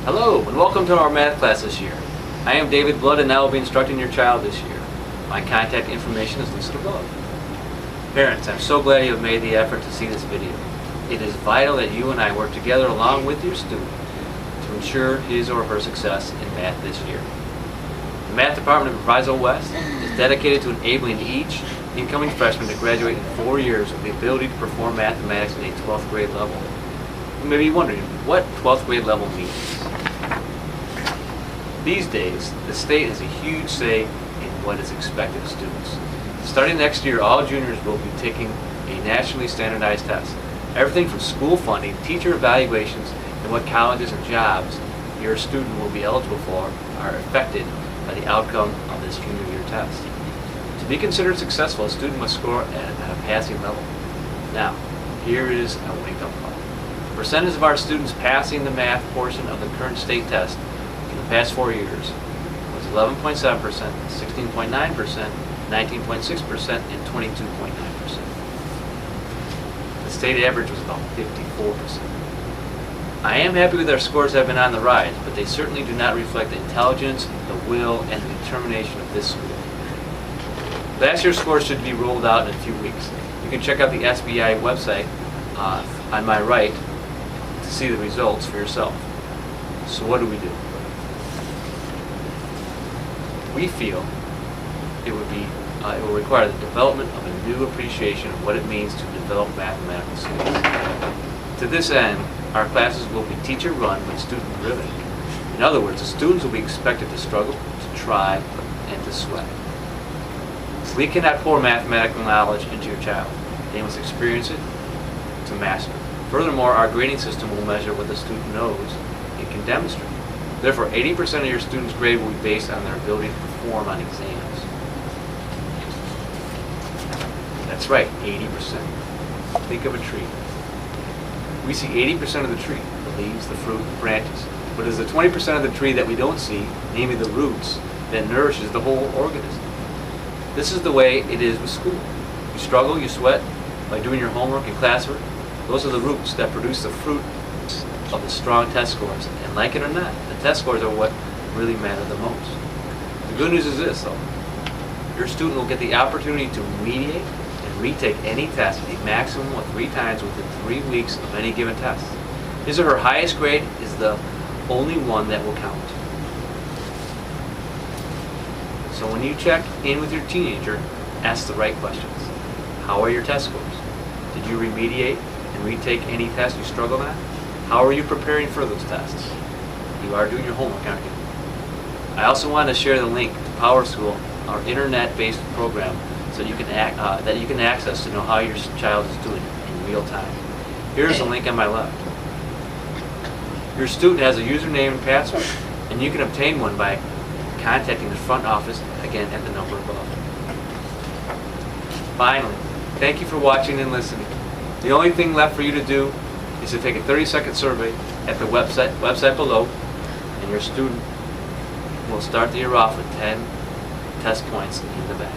Hello and welcome to our math class this year. I am David Blood and I will be instructing your child this year. My contact information is listed above. Parents, I'm so glad you have made the effort to see this video. It is vital that you and I work together along with your student to ensure his or her success in math this year. The Math Department of Proviso West is dedicated to enabling each incoming freshman to graduate in 4 years with the ability to perform mathematics at a 12th grade level. You may be wondering what 12th grade level means. These days, the state has a huge say in what is expected of students. Starting next year, all juniors will be taking a nationally standardized test. Everything from school funding, teacher evaluations, and what colleges and jobs your student will be eligible for are affected by the outcome of this junior year test. To be considered successful, a student must score at a passing level. Now, here is a wake-up call. The percentage of our students passing the math portion of the current state test in the past 4 years was 11.7%, 16.9%, 19.6%, and 22.9%. The state average was about 54%. I am happy with our scores that have been on the rise, but they certainly do not reflect the intelligence, the will, and the determination of this school. Last year's scores should be rolled out in a few weeks. You can check out the SBI website on my right to see the results for yourself. So what do? We feel it will require the development of a new appreciation of what it means to develop mathematical skills. To this end, our classes will be teacher-run but student-driven. In other words, the students will be expected to struggle, to try, and to sweat. We cannot pour mathematical knowledge into your child. They must experience it to master it. Furthermore, our grading system will measure what the student knows and can demonstrate. Therefore, 80% of your students' grade will be based on their ability to perform on exams. That's right, 80%. Think of a tree. We see 80% of the tree, the leaves, the fruit, the branches. But it's the 20% of the tree that we don't see, namely the roots, that nourishes the whole organism. This is the way it is with school. You struggle, you sweat by doing your homework and classwork. Those are the roots that produce the fruit of the strong test scores. And like it or not, the test scores are what really matter the most. The good news is this, though. Your student will get the opportunity to remediate and retake any test a maximum of 3 times within 3 weeks of any given test. His or her highest grade is the only one that will count. So when you check in with your teenager, ask the right questions. How are your test scores? Did you remediate and retake any tests you struggled on? How are you preparing for those tests? You are doing your homework, aren't you? I also want to share the link to PowerSchool, our internet-based program, so that you can access to know how your child is doing in real time. Here's the link on my left. Your student has a username and password, and you can obtain one by contacting the front office, again at the number above. Finally, thank you for watching and listening. The only thing left for you to do is to take a 30-second survey at the website below, and your student will start the year off with 10 test points in the bag.